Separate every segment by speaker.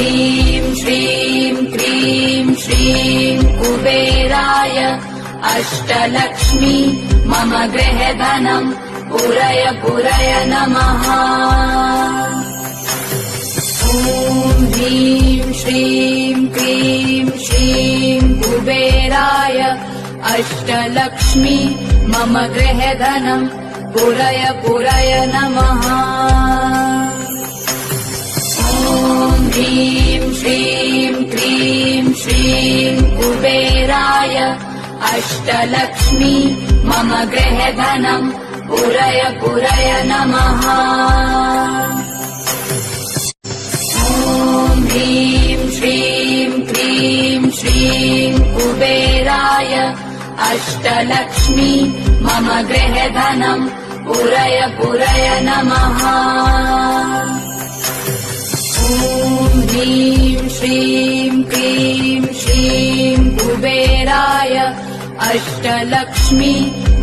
Speaker 1: ह्रीं श्रीं क्रीं श्रीं कुबेराय अष्टलक्ष्मी मम गृहधनं पुरय पुरय नमः। ॐ ह्रीं श्रीं क्रीं श्रीं कुबेराय अष्टलक्ष्मी मम गृहधनं पुरय पुरय नमः। ॐ ह्रीं श्रीं क्रीं श्रीं कुबेराय अष्टलक्ष्मी मम गृहधनं पुरय पुरय नमः। ॐ ह्रीं श्रीं क्रीं श्रीं कुबेराय अष्टलक्ष्मी मम गृहधनं पुरय पुरय नमः। ॐ ह्रीं श्रीं क्रीं श्रीं कुबेराय अष्टलक्ष्मी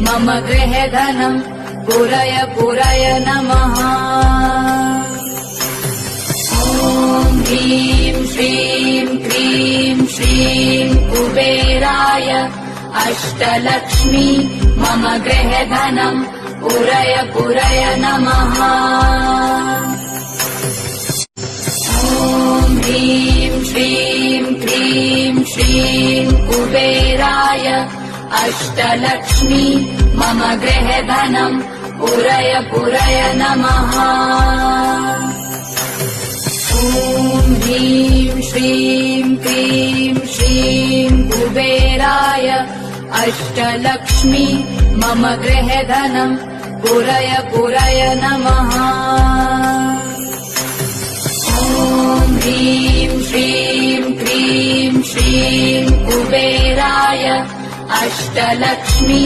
Speaker 1: मम गृहधनं पुरय पुरय नमः। ॐ ह्रीं श्रीं क्रीं श्रीं कुबेराय अष्टलक्ष्मी मम गृहधनं पुरय पुरय नमः। ॐ ह्रीं श्रीं क्रीं श्रीं कुबेराय अष्टलक्ष्मी मम गृहधनं पुरय पुरय नमः। ॐ ह्रीं श्रीं क्रीं श्रीं कुबेराय अष्टलक्ष्मी मम गृहधनं पुरय पुरय नमः। ॐ ह्रीं श्रीं क्रीं श्रीं कुबेराय अष्टलक्ष्मी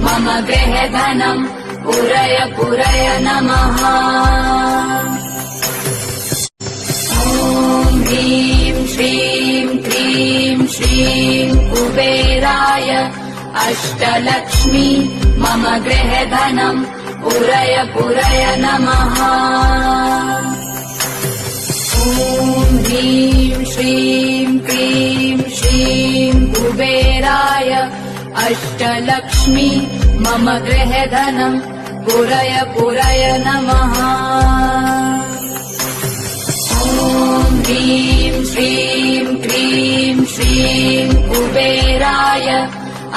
Speaker 1: मम गृहधनं पुरय पुरय नमः। ॐ ह्रीं श्रीं क्रीं श्रीं कुबेराय अष्टलक्ष्मी मम गृहधनं पुरय पुरय नमः। ॐ ह्रीं श्रीं क्रीं श्रीं कुबेराय अष्टलक्ष्मी मम गृहधनं पुरय पुरय नमः। ॐ ह्रीं श्रीं क्रीं श्रीं कुबेराय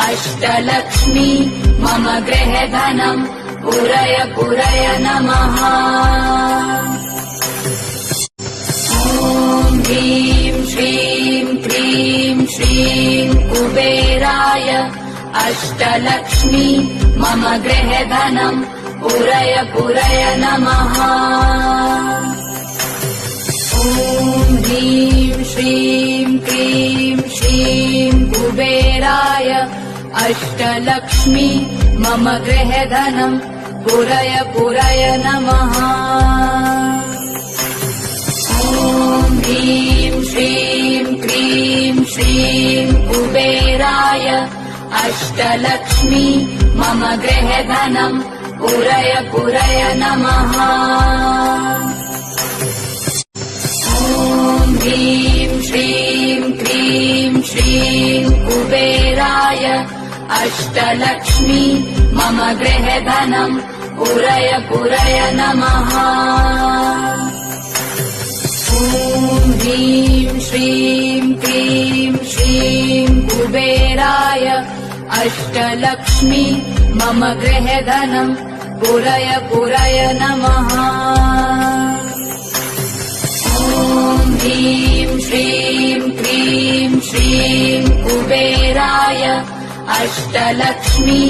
Speaker 1: अष्टलक्ष्मी मम गृहधनं पुरय पुरय नमः। ॐ ह्रीं श्रीं क्रीं श्रीं कुबेराय अष्टलक्ष्मी मम गृहधनं पुरय पुरय नमः। ॐ ह्रीं श्रीं क्रीं श्रीं कुबेराय अष्टलक्ष्मी मम गृहधनं पुरय पुरय नमः। ॐ ह्रीं श्रीं क्रीं श्रीं कुबेराय अष्टलक्ष्मी मम गृहधनं पुरय पुरय नमः। ॐ ह्रीं श्रीं क्रीं श्रीं कुबेराय अष्टलक्ष्मी मम गृहधनं पुरय पुरय नमः। ॐ ह्रीं श्रीं क्रीं श्रीं कुबेराय अष्टलक्ष्मी मम गृहधनं पुरय पुरय नमः। ॐ ह्रीं श्रीं क्रीं श्रीं कुबेराय अष्टलक्ष्मी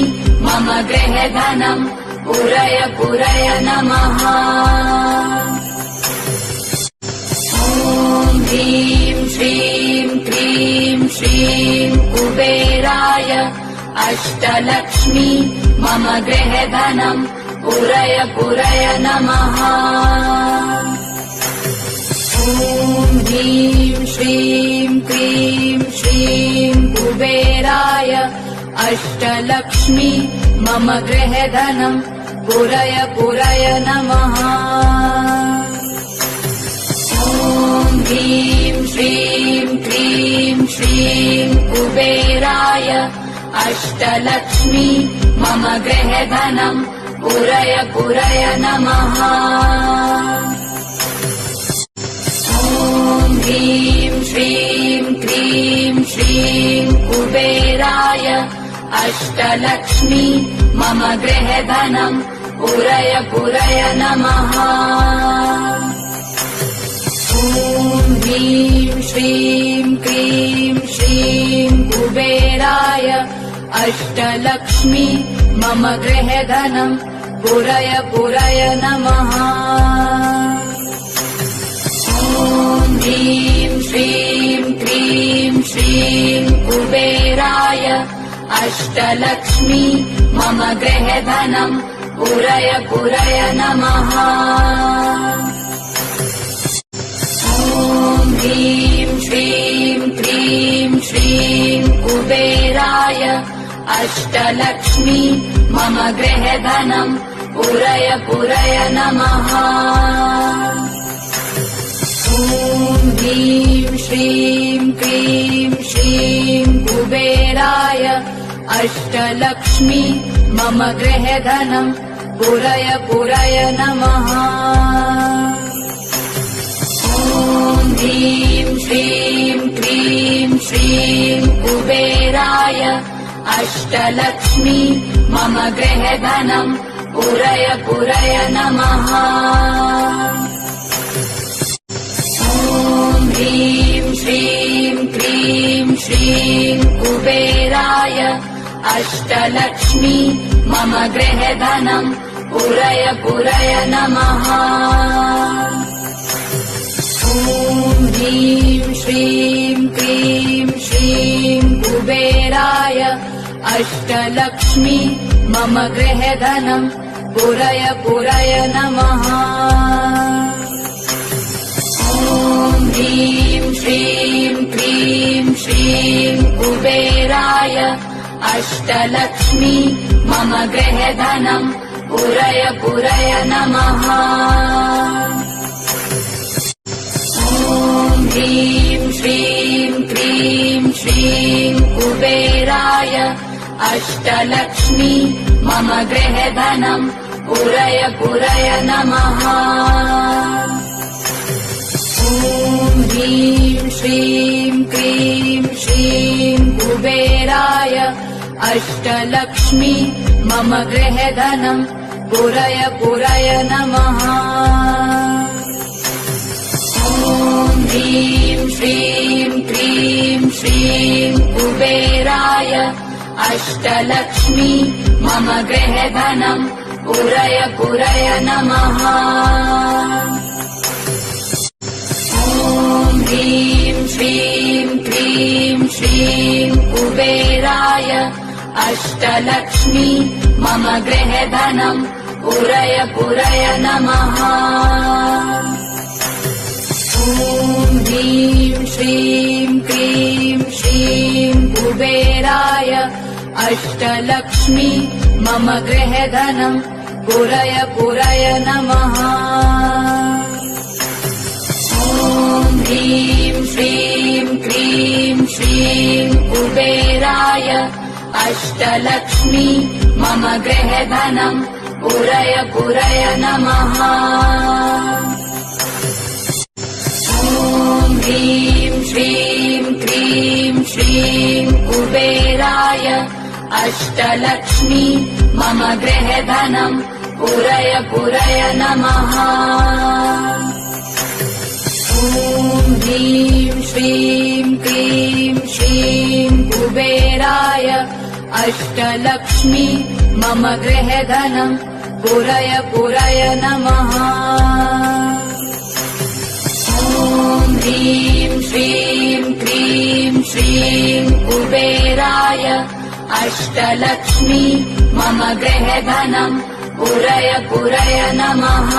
Speaker 1: मम गृहधनं पुरय पुरय नमः। ॐ ह्रीं श्रीं क्रीं श्रीं कुबेराय अष्टलक्ष्मी मम गृहधनं पुरय पुरय नमः। ॐ ह्रीं श्रीं क्रीं श्रीं कुबेराय अष्टलक्ष्मी मम गृहधनं पुरय पुरय नमः। ॐ ह्रीं श्रीं क्रीं श्रीं कुबेराय अष्टलक्ष्मी मम गृहधनम् पुरय पुरय नमः। ॐ ह्रीं श्रीं क्रीं श्रीं कुबेराय अष्टलक्ष्मी मम गृहधनम् पुरय पुरय नमः। ॐ ह्रीं श्रीं क्रीं श्रीं कुबेराय अष्टलक्ष्मी मम गृहधनम् पुरय पुरय नमः। ॐ ह्रीं श्रीं क्रीं श्रीं कुबेराय अष्टलक्ष्मी मम गृहधनम् पुरय पुरय नमः। ॐ ह्रीं श्रीं क्रीं श्रीं कुबेराय अष्टलक्ष्मी मम गृहधनम् पुरय पुरय नमः। ॐ ह्रीं श्रीं क्रीं श्रीं कुबेराय अष्टलक्ष्मी मम गृहधनम् पुरय पुरय नमः। ॐ ह्रीं श्रीं क्रीं श्रीं कुबेराय अष्टलक्ष्मी मम गृहधनम् पुरय पुरय नमः। ॐ ह्रीं श्रीं क्रीं श्रीं कुबेराय अष्टलक्ष्मी मम गृहधनम् पुरय पुरय नमः। ॐ ह्रीं श्रीं क्रीं श्रीं कुबेराय अष्टलक्ष्मी मम गृहधनम् पुरय पुरय नमः। ॐ ह्रीं श्रीं क्रीं श्रीं कुबेराय अष्टलक्ष्मी मम गृहधनम् पुरय पुरय नमः। ॐ ह्रीं श्रीं क्रीं श्रीं कुबेराय अष्टलक्ष्मी मम गृहधनम् पुरय पुरय नमः। ॐ ह्रीं श्रीं क्रीं श्रीं कुबेराय अष्टलक्ष्मी मम गृहधनम् पुरय पुरय नमः। ॐ ह्रीं श्रीं क्रीं श्रीं कुबेराय अष्टलक्ष्मी मम गृहधनम् पुरय पुरय नमः। ॐ ह्रीं श्रीं क्रीं श्रीं कुबेराय अष्टलक्ष्मी मम गृहधनम् पुरय पुरय नमः। ॐ ह्रीं श्रीं क्रीं श्रीं कुबेराय अष्टलक्ष्मी मम गृहधनम् पुरय पुरय नमः। ॐ ह्रीं श्रीं क्रीं श्रीं कुबेराय अष्टलक्ष्मी मम गृहधनम् पुरय पुरय नमः। ॐ ह्रीं श्रीं क्रीं श्रीं कुबेराय अष्टलक्ष्मी मम गृहधनम् पुरय पुरय नमः। ॐ ह्रीं श्रीं क्रीं श्रीं कुबेराय अष्टलक्ष्मी मम गृहधनम् पुरय पुरय नमः। ॐ ह्रीं श्रीं क्रीं श्रीं कुबेराय अष्टलक्ष्मी मम गृहधनम् पुरय पुरय नमः।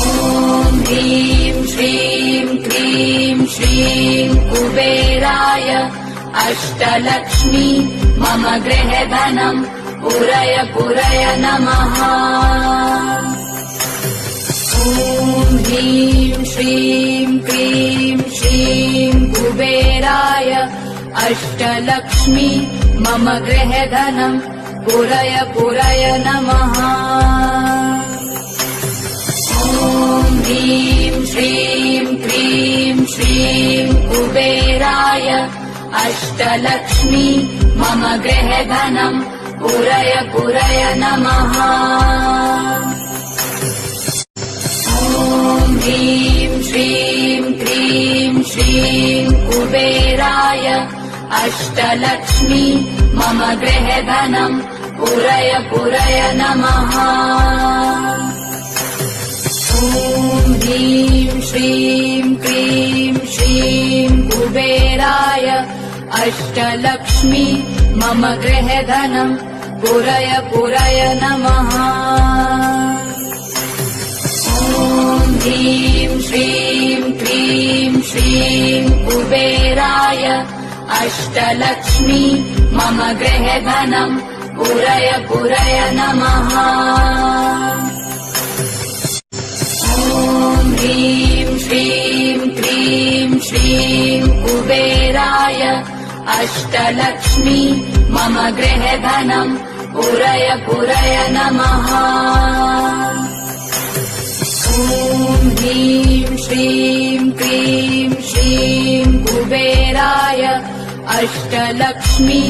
Speaker 1: ॐ ह्रीं श्रीं क्रीं श्रीं कुबेराय अष्टलक्ष्मी मम गृहधनम् पुरय पुरय नमः। ॐ ह्रीं श्रीं क्रीं श्रीं कुबेराय अष्टलक्ष्मी मम गृहधनं पुरय पुरय नमः। ॐ ह्रीं श्रीं क्रीं श्रीं कुबेराय अष्टलक्ष्मी मम गृहधनं पुरय पुरय नमः। ॐ ह्रीं श्रीं क्रीं श्रीं कुबेराय अष्टलक्ष्मी मम गृहधनं पुरय पुरय नमः। ॐ ह्रीं श्रीं क्रीं श्रीं कुबेराय अष्टलक्ष्मी मम गृहधनं पुरय पुरय नमः। ॐ ह्रीं श्रीं क्रीं श्रीं कुबेराय अष्टलक्ष्मी मम गृहधनं पुरय पुरय नमः। ॐ ह्रीं श्रीं क्रीं श्रीं कुबेराय अष्टलक्ष्मी मम गृहधनं पुरय पुरय नमः। ॐ ह्रीं श्रीं क्रीं श्रीं कुबेराय अष्टलक्ष्मी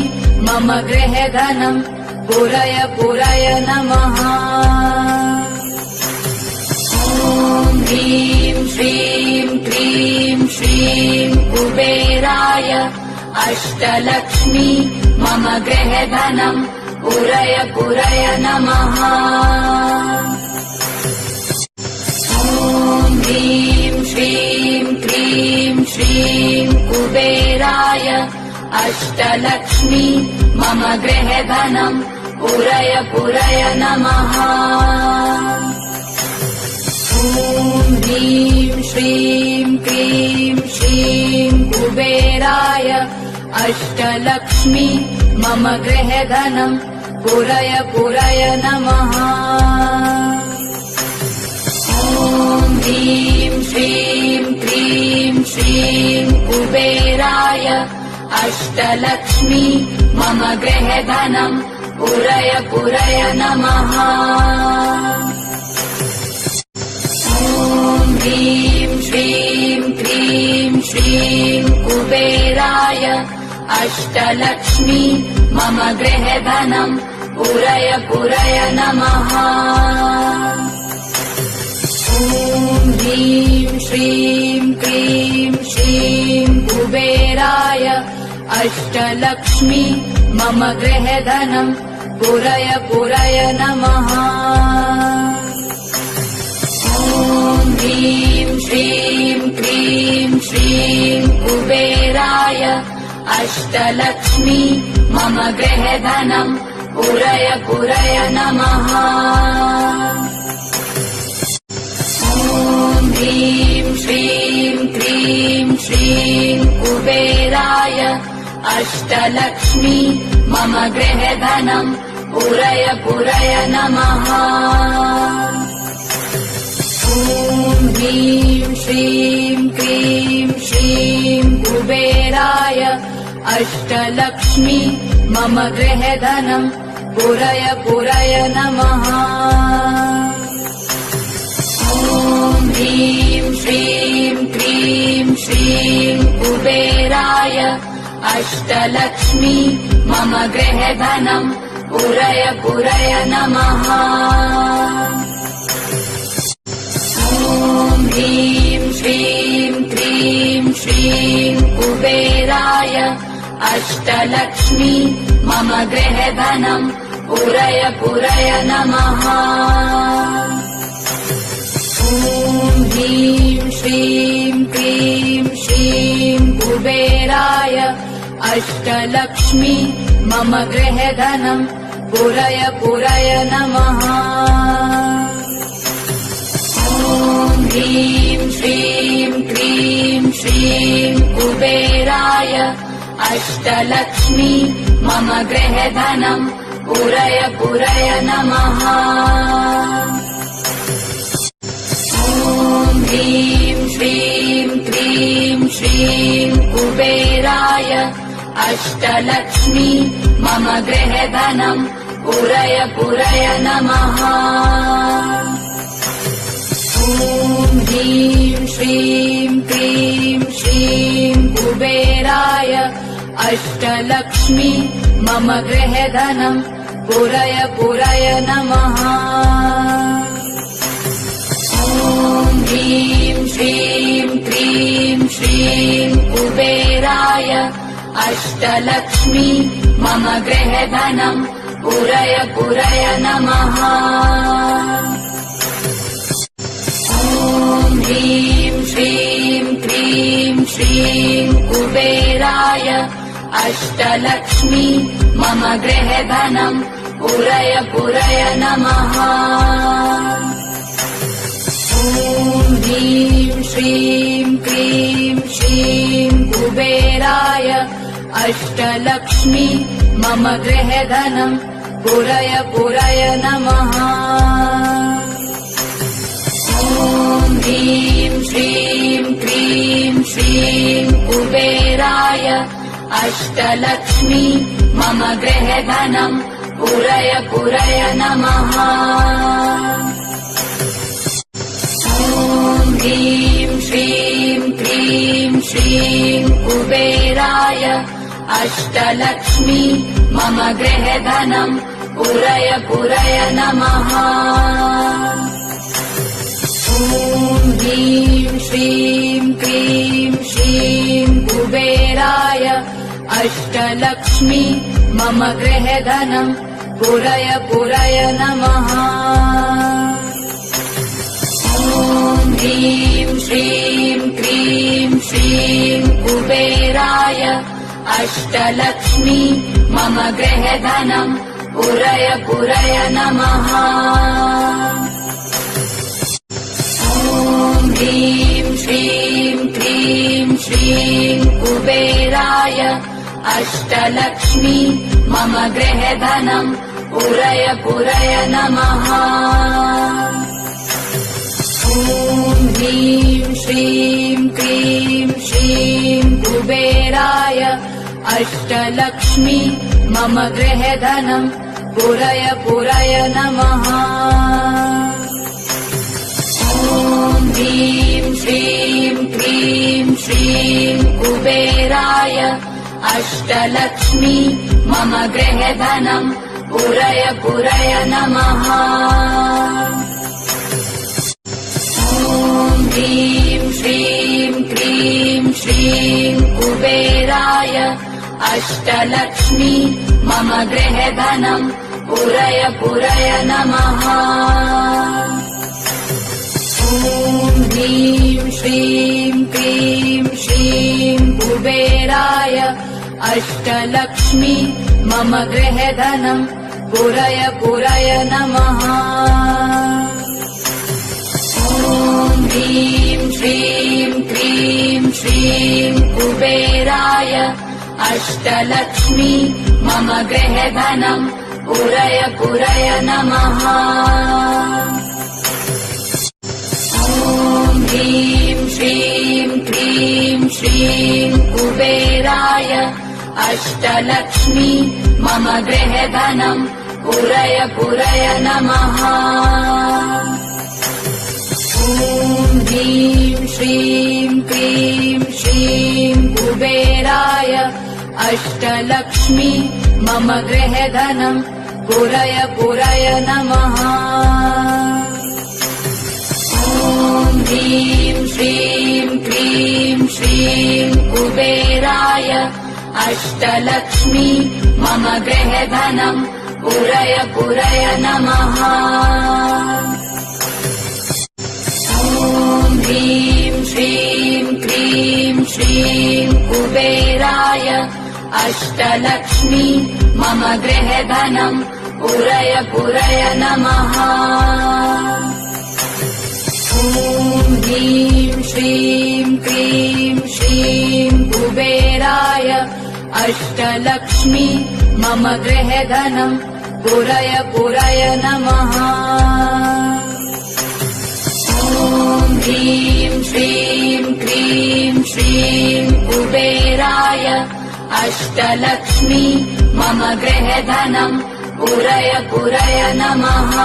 Speaker 1: मम गृहधनं पुरय पुरय नमः। ॐ ह्रीं श्रीं क्रीं श्रीं कुबेराय अष्टलक्ष्मी मम गृहधनं पुरय पुरय नमः। ॐ ह्रीं श्रीं क्रीं श्रीं कुबेराय अष्टलक्ष्मी मम गृहधनं पुरय पुरय नमः। ॐ ह्रीं श्रीं क्रीं श्रीं कुबेराय अष्टलक्ष्मी मम गृहधनं पुरय पुरय नमः। ॐ ह्रीं श्रीं क्रीं श्रीं कुबेराय अष्टलक्ष्मी मम गृहधनं पुरय पुरय नमः। ॐ ह्रीं श्रीं क्रीं श्रीं कुबेराय अष्टलक्ष्मी मम गृहधनं पुरय पुरय नमः। ॐ ह्रीं श्रीं क्रीं श्रीं कुबेराय अष्टलक्ष्मी मम गृहधनं पुरय पुरय नमः। ॐ ह्रीं श्रीं क्रीं श्रीं कुबेराय अष्टलक्ष्मी मम गृहधनं पुरय पुरय नमः। ॐ ह्रीं श्रीं क्रीं श्रीं कुबेराय अष्टलक्ष्मी मम गृहधनं पुरय पुरय नमः। ॐ ह्रीं श्रीं क्रीं श्रीं कुबेराय अष्टलक्ष्मी मम गृहधनं पुरय पुरय नमः। ॐ ह्रीं श्रीं क्रीं श्रीं कुबेराय अष्टलक्ष्मी मम गृहधनं पुरय पुरय नमः। ॐ ह्रीं श्रीं क्रीं श्रीं कुबेराय अष्टलक्ष्मी मम गृहधनं पुरय पुरय नमः। ॐ ह्रीं श्रीं क्रीं श्रीं कुबेराय अष्टलक्ष्मी मम गृहधनं पुरय पुरय नमः। ॐ ह्रीं श्रीं क्रीं श्रीं कुबेराय अष्टलक्ष्मी मम गृहधनं पुरय पुरय नमः। ॐ ह्रीं श्रीं क्रीं श्रीं कुबेराय अष्टलक्ष्मी मम गृहधनं पुरय पुरय नमः। ॐ ह्रीं श्रीं क्रीं श्रीं कुबेराय अष्टलक्ष्मी मम गृहधनं पुरय पुरय नमः। ॐ ह्रीं श्रीं क्रीं श्रीं कुबेराय अष्टलक्ष्मी मम गृहधनं पुरय पुरय नमः। ॐ ह्रीं श्रीं क्रीं श्रीं कुबेराय अष्टलक्ष्मी मम गृहधनं पुरय पुरय नमः। ॐ ह्रीं श्रीं क्रीं श्रीं कुबेराय अष्टलक्ष्मी मम गृहधनं पुरय पुरय नमः। ॐ ह्रीं श्रीं क्रीं श्रीं कुबेराय अष्टलक्ष्मी मम गृहधनं पुरय पुरय नमः। ॐ ह्रीं श्रीं क्रीं श्रीं कुबेराय अष्टलक्ष्मी मम गृहधनं पुरय पुरय नमः। ॐ ह्रीं श्रीं क्रीं श्रीं कुबेराय अष्टलक्ष्मी मम गृहधनं पुरय पुरय नमः। ॐ ह्रीं श्रीं क्रीं श्रीं कुबेराय अष्टलक्ष्मी मम गृहधनं पुरय पुरय नमः। ॐ ह्रीं श्रीं क्रीं श्रीं कुबेराय अष्टलक्ष्मी मम गृहधनं पुरय पुरय नमः। ॐ ह्रीं श्रीं क्रीं श्रीं कुबेराय अष्टलक्ष्मी मम गृहधनं पुरय पुरय नमः। ॐ ह्रीं श्रीं क्रीं श्रीं कुबेराय अष्टलक्ष्मी मम गृहधनं पुरय पुरय नमः। ॐ ह्रीं श्रीं क्रीं श्रीं कुबेराय अष्टलक्ष्मी मम गृहधनं पुरय पुरय नमः। ॐ ह्रीं श्रीं क्रीं श्रीं कुबेराय अष्टलक्ष्मी मम गृहधनं पुरय पुरय नमः। ॐ ह्रीं श्रीं क्रीं श्रीं कुबेराय अष्टलक्ष्मी मम गृहधनं पुरय पुरय नमः। ॐ ह्रीं श्रीं क्रीं श्रीं कुबेराय अष्टलक्ष्मी मम गृहधनं पुरय पुरय नमः। ॐ ह्रीं श्रीं क्रीं श्रीं कुबेराय अष्टलक्ष्मी मम गृहधनं पुरय पुरय नमः। ॐ ह्रीं श्रीं क्रीं श्रीं कुबेराय अष्टलक्ष्मी मम गृहधनं पुरय पुरय नमः। ॐ ह्रीं श्रीं क्रीं श्रीं कुबेराय अष्टलक्ष्मी मम गृहधनं पुरय पुरय नमः। ॐ ह्रीं श्रीं क्रीं श्रीं कुबेराय अष्टलक्ष्मी मम गृहधनं पुरय पुरय नमः। ॐ ह्रीं श्रीं क्रीं श्रीं कुबेराय अष्टलक्ष्मी मम गृहधनम् पुरय पुरय नमः।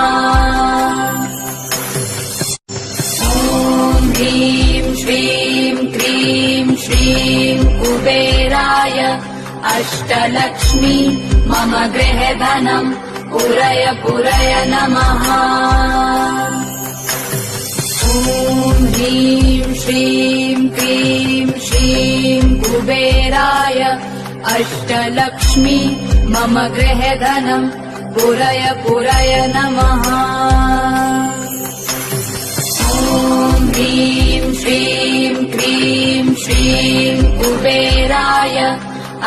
Speaker 1: ॐ ह्रीं श्रीं क्रीं श्रीं कुबेराय अष्टलक्ष्मी मम गृहधनम् पुरय पुरय नमः। ॐ ह्रीं श्रीं क्रीं श्रीं कुबेराय अष्टलक्ष्मी मम गृहधनम् पुरय पुरय नमः। ॐ ह्रीं श्रीं क्रीं श्रीं कुबेराय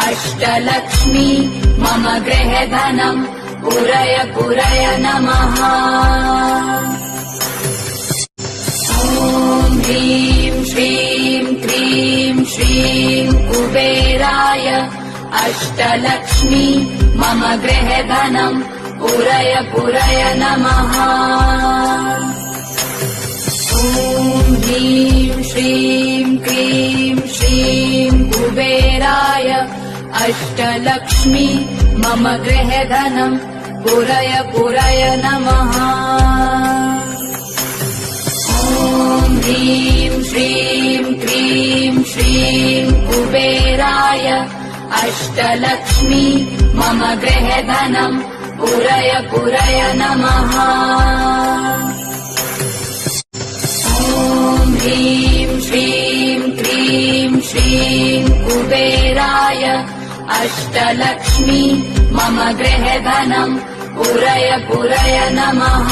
Speaker 1: अष्टलक्ष्मी मम गृहधनम् पुरय पुरय नमः। ॐ ह्रीं श्रीं क्रीं श्रीं कुबेराय अष्टलक्ष्मी मम गृहधनम् पुरय पुरय नमः। ॐ ह्रीं श्रीं क्रीं श्रीं कुबेराय अष्टलक्ष्मी मम गृहधनम् पुरय पुरय नमः। ॐ ह्रीं श्रीं क्रीं श्रीं कुबेराय अष्टलक्ष्मी मम गृहधनम् पुरय पुरय नमः। ॐ ह्रीं श्रीं क्रीं श्रीं कुबेराय अष्टलक्ष्मी मम गृहधनम् पुरय पुरय नमः।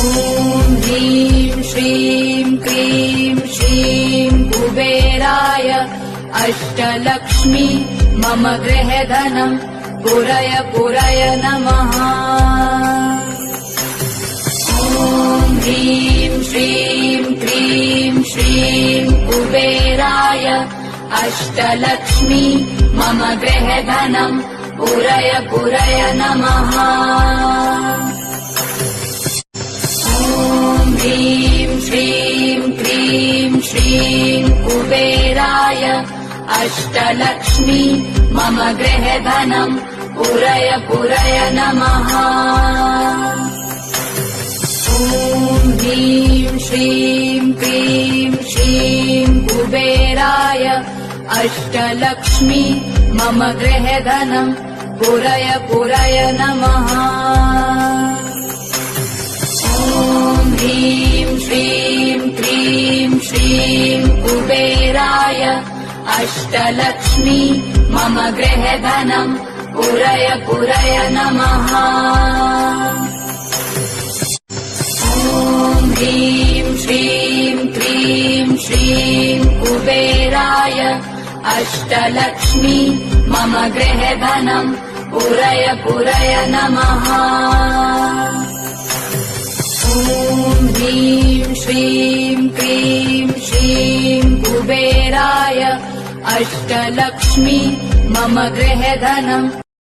Speaker 1: ॐ ह्रीं श्रीं क्रीं श्रीं कुबेराय अष्टलक्ष्मी मम गृहधनम् पुरय पुरय नमः। ॐ ह्रीं श्रीं क्रीं श्रीं कुबेराय अष्टलक्ष्मी मम गृहधनम् पुरय पुरय नमः। ॐ ह्रीं श्रीं क्रीं श्रीं कुबेराय अष्टलक्ष्मी मम गृहधनम् पुरय पुरय नमः। ॐ ह्रीं श्रीं क्रीं श्रीं कुबेराय अष्टलक्ष्मी मम गृहधनम् पुरय पुरय नमः। ॐ ह्रीं श्रीं क्रीं श्रीं कुबेराय अष्टलक्ष्मी मम गृहधनम् पुरय पुरय नमः। ॐ ह्रीं श्रीं क्रीं श्रीं कुबेराय अष्टलक्ष्मी मम गृहधनम् पुरय पुरय नमः। ॐ ह्रीं श्रीं क्रीं श्रीं कुबेराय अष्टलक्ष्मी मम गृहधनम्